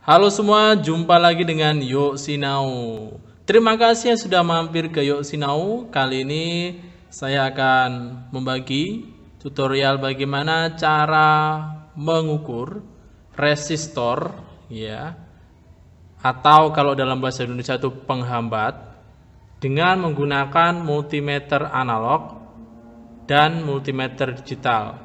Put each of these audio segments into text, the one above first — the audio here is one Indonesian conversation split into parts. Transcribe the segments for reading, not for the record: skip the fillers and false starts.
Halo semua, jumpa lagi dengan Yuk Sinau. Terima kasih yang sudah mampir ke Yuk Sinau. Kali ini saya akan membagi tutorial bagaimana cara mengukur resistor, ya, atau kalau dalam bahasa Indonesia itu penghambat, dengan menggunakan multimeter analog dan multimeter digital.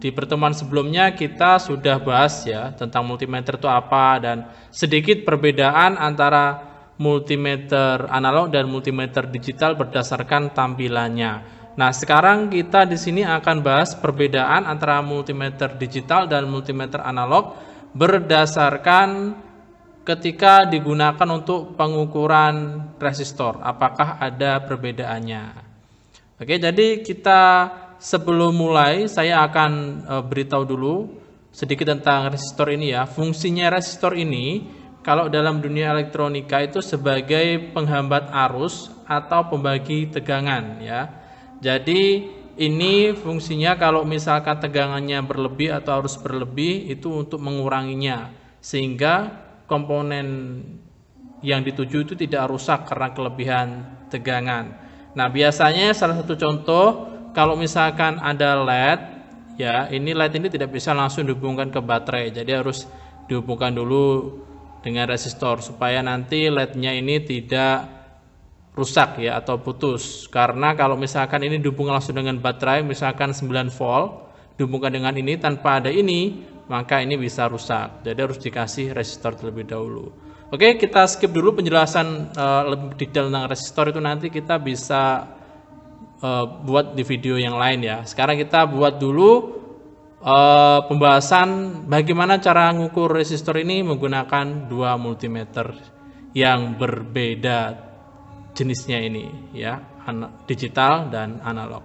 Di pertemuan sebelumnya kita sudah bahas ya tentang multimeter itu apa dan sedikit perbedaan antara multimeter analog dan multimeter digital berdasarkan tampilannya. Nah, sekarang kita di sini akan bahas perbedaan antara multimeter digital dan multimeter analog berdasarkan ketika digunakan untuk pengukuran resistor. Apakah ada perbedaannya? Oke, jadi kita sebelum mulai saya akan beritahu dulu sedikit tentang resistor ini ya. Fungsinya resistor ini kalau dalam dunia elektronika itu sebagai penghambat arus atau pembagi tegangan ya. Jadi ini fungsinya kalau misalkan tegangannya berlebih atau arus berlebih itu untuk menguranginya sehingga komponen yang dituju itu tidak rusak karena kelebihan tegangan. Nah, biasanya salah satu contoh kalau misalkan ada LED, ya ini LED ini tidak bisa langsung dihubungkan ke baterai, jadi harus dihubungkan dulu dengan resistor supaya nanti LED-nya ini tidak rusak ya atau putus. Karena kalau misalkan ini dihubungkan langsung dengan baterai, misalkan 9 volt, dihubungkan dengan ini tanpa ada ini, maka ini bisa rusak. Jadi harus dikasih resistor terlebih dahulu. Oke, kita skip dulu penjelasan lebih detail tentang resistor itu nanti kita bisa buat di video yang lain ya. Sekarang kita buat dulu pembahasan bagaimana cara mengukur resistor ini menggunakan dua multimeter yang berbeda jenisnya ini ya, digital dan analog.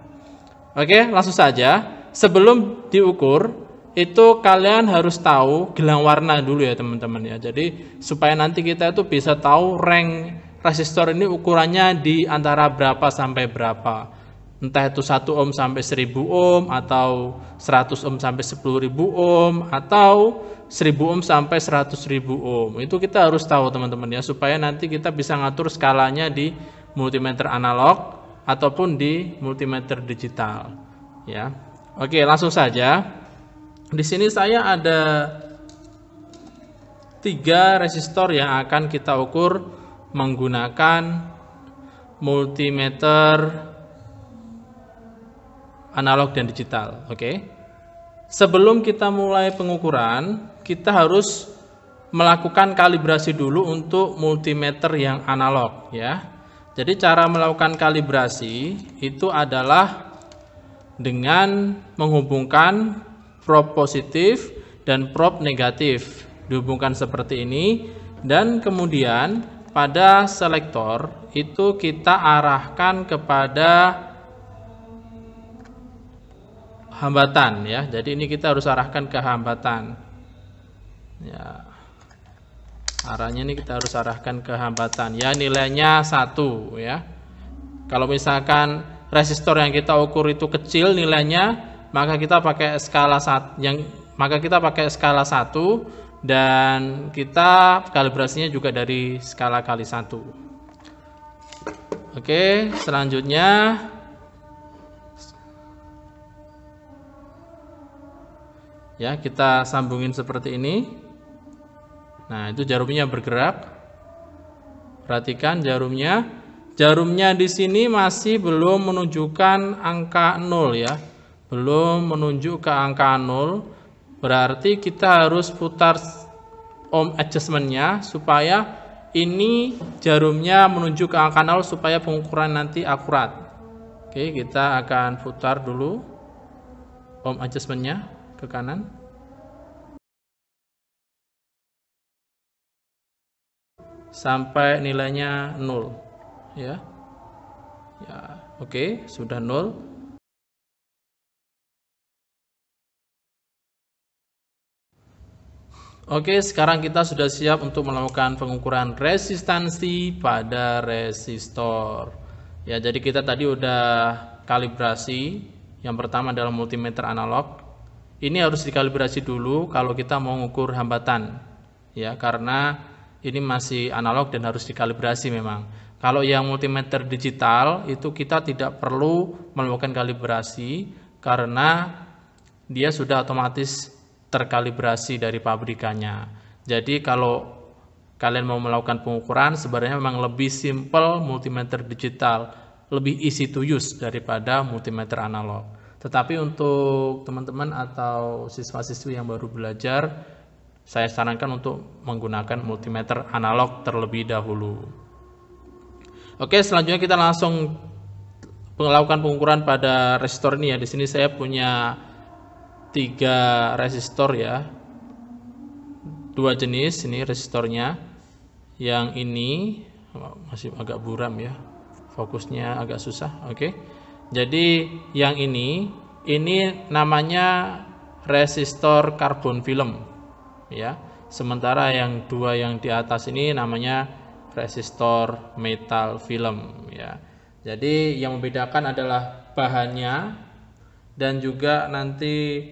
Oke, langsung saja. Sebelum diukur itu kalian harus tahu gelang warna dulu ya teman-teman ya. Jadi supaya nanti kita itu bisa tahu rank resistor ini ukurannya di antara berapa sampai berapa. Entah itu 1 ohm sampai 1000 ohm atau 100 ohm sampai 10.000 ohm atau 1000 ohm sampai 100.000 ohm. Itu kita harus tahu teman-teman ya supaya nanti kita bisa ngatur skalanya di multimeter analog ataupun di multimeter digital ya. Oke, langsung saja. Di sini saya ada 3 resistor yang akan kita ukur menggunakan multimeter analog dan digital. Oke. Sebelum kita mulai pengukuran, kita harus melakukan kalibrasi dulu untuk multimeter yang analog ya. Jadi cara melakukan kalibrasi itu adalah dengan menghubungkan probe positif dan probe negatif, dihubungkan seperti ini, dan kemudian pada selektor itu kita arahkan kepada hambatan ya. Jadi ini kita harus arahkan ke hambatan ya, arahnya ini kita harus arahkan ke hambatan ya, nilainya 1 ya. Kalau misalkan resistor yang kita ukur itu kecil nilainya, maka kita pakai skala 1 dan kita kalibrasinya juga dari skala kali 1. Oke, selanjutnya ya kita sambungin seperti ini. Nah, itu jarumnya bergerak. Perhatikan jarumnya di sini masih belum menunjukkan angka 0 ya. Belum menunjuk ke angka 0, berarti kita harus putar ohm adjustment-nya supaya ini jarumnya menuju ke angka 0 supaya pengukuran nanti akurat. Oke, kita akan putar dulu ohm adjustment-nya ke kanan. Sampai nilainya 0 ya. Ya, oke, sudah 0. Oke, sekarang kita sudah siap untuk melakukan pengukuran resistansi pada resistor. Ya, jadi kita tadi udah kalibrasi. Yang pertama adalah multimeter analog. Ini harus dikalibrasi dulu kalau kita mau mengukur hambatan. ya, karena ini masih analog dan harus dikalibrasi memang. Kalau yang multimeter digital itu kita tidak perlu melakukan kalibrasi karena dia sudah otomatis terkalibrasi dari pabrikannya. Jadi kalau kalian mau melakukan pengukuran sebenarnya memang lebih simple multimeter digital, lebih easy to use daripada multimeter analog. Tetapi untuk teman-teman atau siswa-siswi yang baru belajar, saya sarankan untuk menggunakan multimeter analog terlebih dahulu. Oke, selanjutnya kita langsung melakukan pengukuran pada resistor ini ya. Di sini saya punya 3 resistor ya. 2 jenis ini resistornya. Yang ini masih agak buram ya. Fokusnya agak susah. Oke. Jadi yang ini namanya resistor karbon film ya. Sementara yang 2 yang di atas ini namanya resistor metal film ya. Jadi yang membedakan adalah bahannya dan juga nanti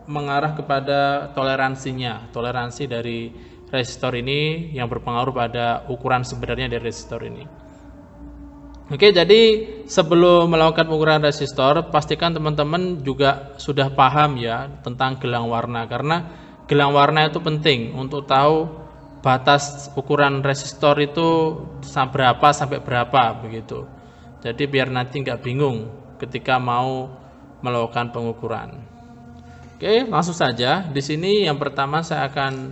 mengarah kepada toleransinya. Toleransi dari resistor ini yang berpengaruh pada ukuran sebenarnya dari resistor ini. Oke, jadi sebelum melakukan pengukuran resistor, pastikan teman-teman juga sudah paham ya tentang gelang warna, karena gelang warna itu penting untuk tahu batas ukuran resistor itu berapa sampai berapa begitu. Jadi biar nanti nggak bingung ketika mau melakukan pengukuran. Oke, langsung saja. Di sini yang pertama saya akan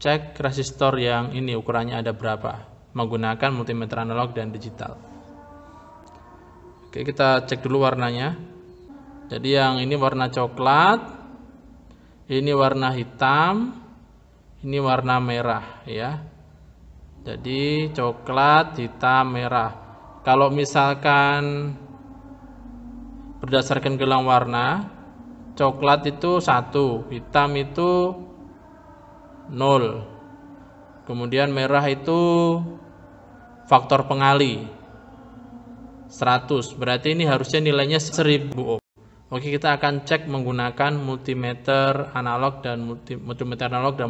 cek resistor yang ini ukurannya ada berapa menggunakan multimeter analog dan digital. Oke, kita cek dulu warnanya. Jadi yang ini warna coklat, ini warna hitam, ini warna merah ya. Jadi coklat, hitam, merah. Kalau misalkan berdasarkan gelang warna, coklat itu 1, hitam itu 0. Kemudian merah itu faktor pengali 100. Berarti ini harusnya nilainya 1000 ohm. Oke, kita akan cek menggunakan multimeter analog dan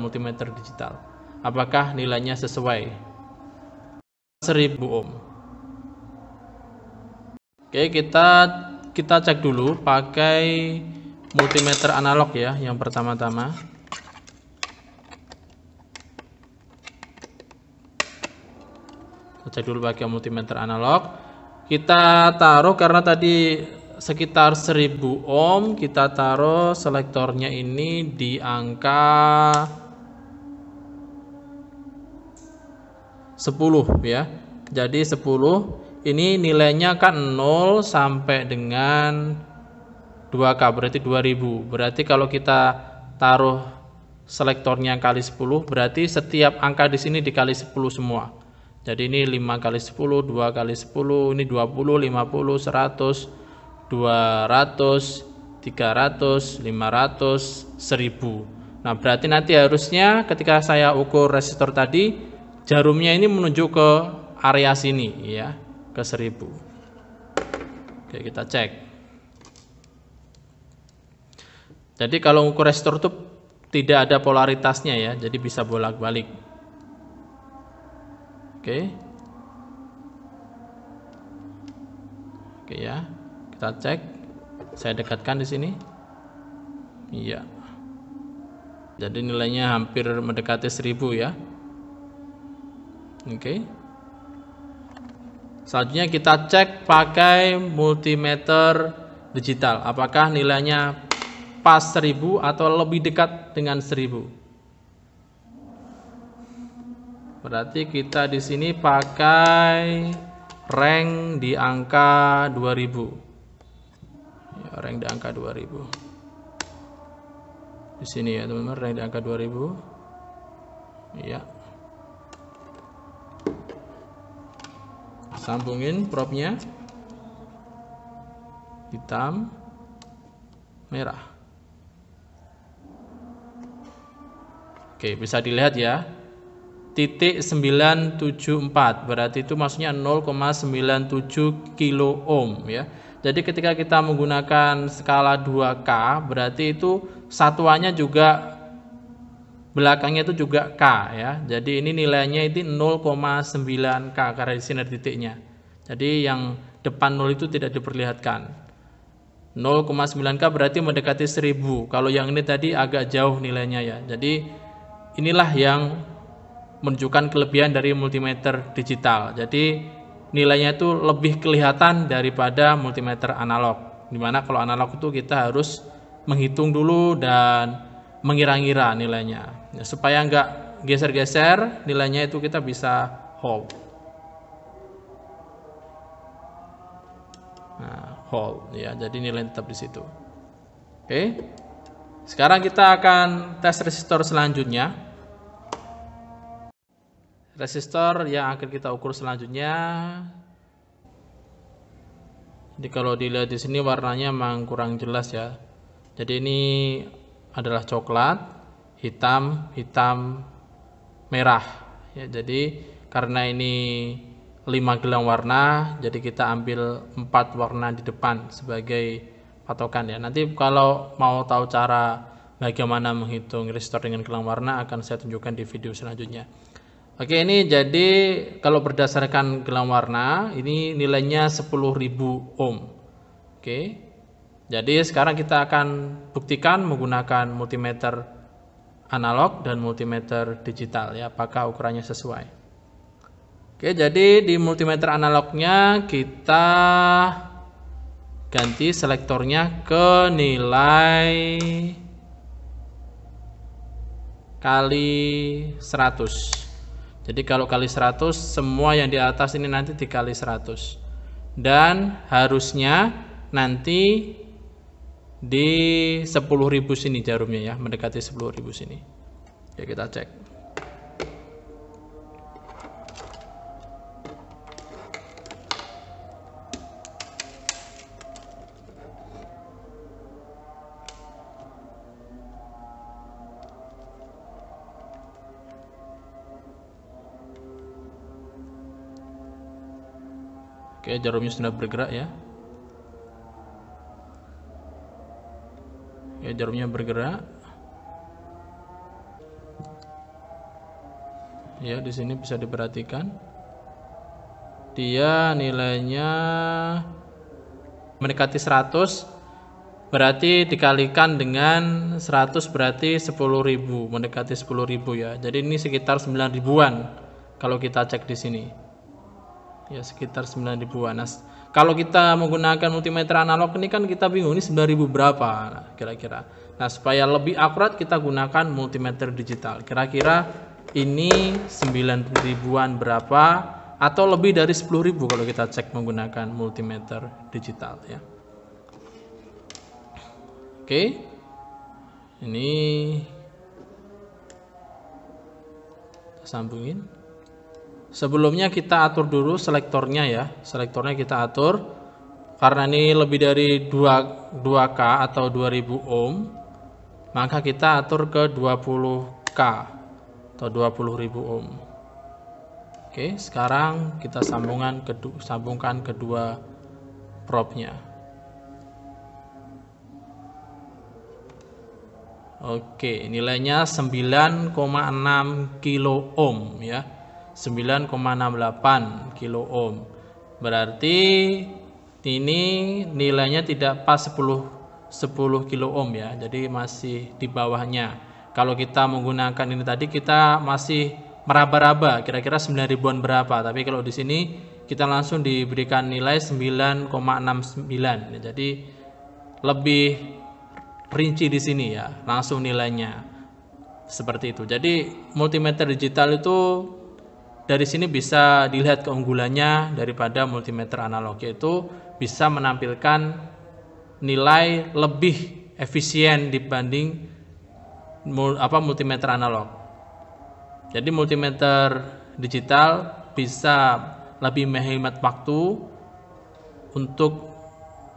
multimeter digital. Apakah nilainya sesuai? 1000 ohm. Oke, kita cek dulu pakai multimeter analog ya, yang pertama-tama. Kita cek dulu pakai multimeter analog. Kita taruh karena tadi sekitar 1000 ohm, kita taruh selektornya ini di angka 10 ya. Jadi 10 ini nilainya kan 0 sampai dengan 2K, berarti 2000. Berarti kalau kita taruh selektornya kali 10, berarti setiap angka di sini dikali 10 semua. Jadi ini 5 kali 10, 2 kali 10, ini 20, 50, 100, 200, 300, 500, 1000. Nah, berarti nanti harusnya ketika saya ukur resistor tadi, jarumnya ini menuju ke area sini ya, ke 1000. Oke, kita cek. Jadi kalau ukur resistor itu tidak ada polaritasnya ya, jadi bisa bolak-balik. Oke. Oke ya. Kita cek. Saya dekatkan di sini. Iya. Jadi nilainya hampir mendekati 1000 ya. Oke. Selanjutnya kita cek pakai multimeter digital. Apakah nilainya pas 1000 atau lebih dekat dengan 1000? Berarti kita di sini pakai rank di angka 2000. Ya, rank di angka 2000. Di sini ya, teman-teman, rank di angka 2000. Iya. Sambungin probnya. Hitam, merah. Oke, bisa dilihat ya. Titik 974, berarti itu maksudnya 0,97 kilo ohm ya. Jadi ketika kita menggunakan skala 2K, berarti itu satuannya juga belakangnya itu juga K ya. Jadi ini nilainya itu 0,9 K karena di sini ada titiknya. Jadi yang depan 0 itu tidak diperlihatkan. 0,9 K berarti mendekati 1000. Kalau yang ini tadi agak jauh nilainya ya. Jadi inilah yang menunjukkan kelebihan dari multimeter digital. Jadi nilainya itu lebih kelihatan daripada multimeter analog. Dimana kalau analog itu kita harus menghitung dulu dan mengira-ngira nilainya. Ya, supaya nggak geser-geser nilainya itu kita bisa hold. Nah, hold ya. Jadi nilai tetap di situ. Oke. Sekarang kita akan tes resistor selanjutnya. Resistor yang akan kita ukur selanjutnya. Jadi kalau dilihat di sini warnanya memang kurang jelas ya. Jadi ini adalah coklat, hitam, merah. Ya, jadi karena ini 5 gelang warna, jadi kita ambil 4 warna di depan sebagai patokan ya. Nanti kalau mau tahu cara bagaimana menghitung resistor dengan gelang warna akan saya tunjukkan di video selanjutnya. Oke, ini jadi kalau berdasarkan gelang warna ini nilainya 10.000 ohm. Oke. Jadi sekarang kita akan buktikan menggunakan multimeter analog dan multimeter digital ya, apakah ukurannya sesuai. Oke, jadi di multimeter analognya kita ganti selektornya ke nilai kali 100. Jadi kalau kali 100 semua yang di atas ini nanti dikali 100. Dan harusnya nanti di 10.000 sini jarumnya ya, mendekati 10.000 sini. Ya, kita cek. Oke, jarumnya sudah bergerak ya. Ya, jarumnya bergerak. Ya, di sini bisa diperhatikan. Dia nilainya mendekati 100, berarti dikalikan dengan 100 berarti 10.000, mendekati 10.000 ya. Jadi ini sekitar 9.000-an kalau kita cek di sini. Ya, sekitar 9.000-an. Nah, kalau kita menggunakan multimeter analog ini kan kita bingung ini 9.000 berapa kira-kira. Nah, supaya lebih akurat kita gunakan multimeter digital. Kira-kira ini 9.000-an berapa atau lebih dari 10.000 kalau kita cek menggunakan multimeter digital ya. Oke. Ini kita sambungin. Sebelumnya kita atur dulu selektornya ya. Selektornya kita atur. Karena ini lebih dari 2K atau 2000 ohm, maka kita atur ke 20K atau 20.000 ohm. Oke, sekarang kita sambungkan kedua probe-nya. Oke, nilainya 9,6 kilo ohm ya. 9,68 kilo ohm. Berarti ini nilainya tidak pas 10 kilo ohm ya. Jadi masih di bawahnya. Kalau kita menggunakan ini tadi kita masih meraba-raba kira-kira 9.000-an berapa. Tapi kalau di sini kita langsung diberikan nilai 9,69. Jadi lebih rinci di sini ya, langsung nilainya seperti itu. Jadi multimeter digital itu dari sini bisa dilihat keunggulannya daripada multimeter analog, yaitu bisa menampilkan nilai lebih efisien dibanding multimeter analog. Jadi multimeter digital bisa lebih menghemat waktu untuk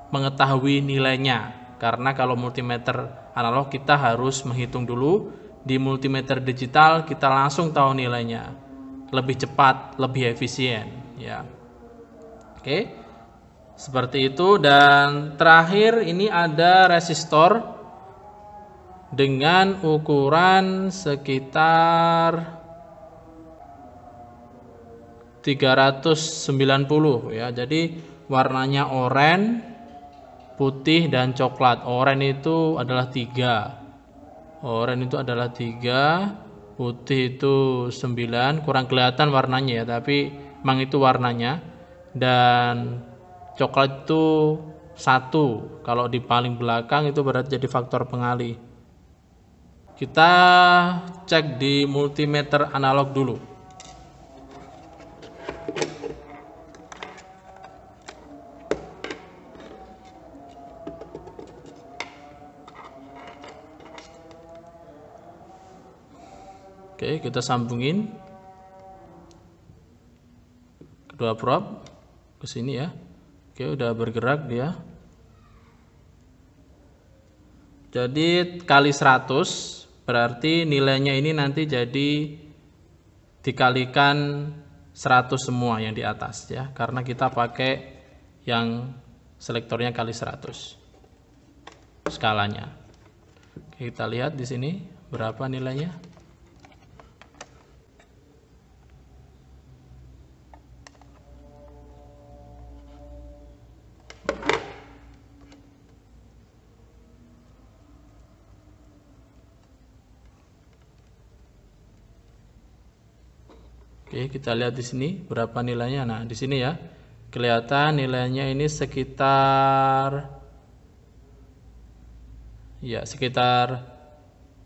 mengetahui nilainya. Karena kalau multimeter analog kita harus menghitung dulu, di multimeter digital kita langsung tahu nilainya. Lebih cepat, lebih efisien ya. Oke. Seperti itu. Dan terakhir ini ada resistor dengan ukuran sekitar 390 ya. Jadi warnanya oranye, putih dan coklat. Oranye itu adalah 3. Oranye itu adalah 3, putih itu 9, kurang kelihatan warnanya ya, tapi memang itu warnanya. Dan coklat itu 1. Kalau di paling belakang itu berarti jadi faktor pengalih. Kita cek di multimeter analog dulu. Oke, kita sambungin kedua probe ke sini ya. Oke, udah bergerak dia. Jadi kali 100 berarti nilainya ini nanti jadi dikalikan 100 semua yang di atas ya, karena kita pakai yang selektornya kali 100 skalanya. Oke, kita lihat di sini berapa nilainya. Oke, kita lihat di sini berapa nilainya. Nah, di sini ya, kelihatan nilainya ini sekitar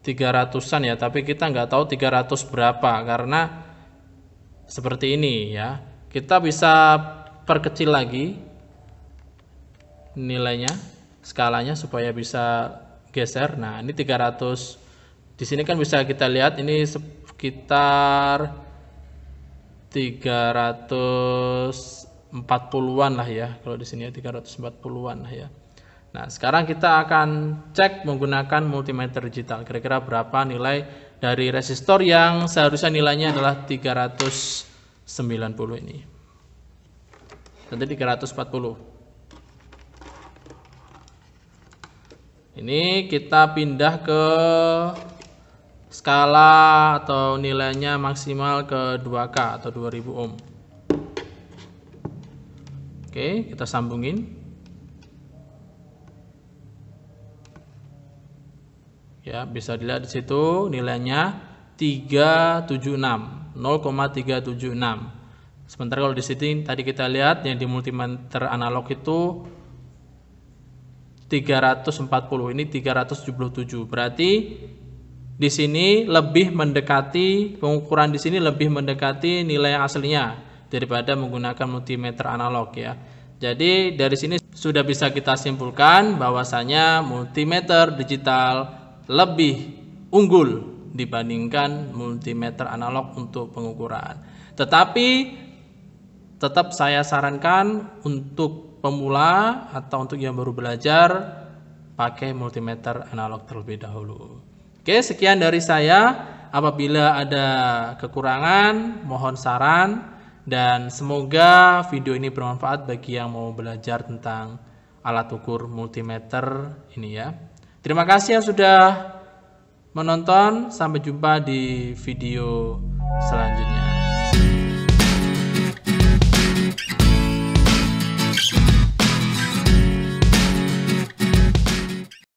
300-an ya, tapi kita nggak tahu 300 berapa karena seperti ini ya. Kita bisa perkecil lagi nilainya, skalanya supaya bisa geser. Nah, ini 300. Di sini kan bisa kita lihat ini sekitar 340-an lah ya. Kalau di sini ya 340-an lah ya. Nah, sekarang kita akan cek menggunakan multimeter digital. Kira-kira berapa nilai dari resistor yang seharusnya nilainya adalah 390 ini. Nanti 340. Ini kita pindah ke skala atau nilainya maksimal ke 2K atau 2000 ohm. Oke, kita sambungin. Ya, bisa dilihat di situ nilainya 376, 0,376. Sementara kalau di sini tadi kita lihat yang di multimeter analog itu 340, ini 377. Berarti di sini lebih mendekati, pengukuran di sini lebih mendekati nilai aslinya daripada menggunakan multimeter analog ya. Jadi dari sini sudah bisa kita simpulkan bahwasanya multimeter digital lebih unggul dibandingkan multimeter analog untuk pengukuran. Tetapi tetap saya sarankan untuk pemula atau untuk yang baru belajar pakai multimeter analog terlebih dahulu. Oke, sekian dari saya. Apabila ada kekurangan, mohon saran, dan semoga video ini bermanfaat bagi yang mau belajar tentang alat ukur multimeter ini ya. Terima kasih yang sudah menonton. Sampai jumpa di video selanjutnya.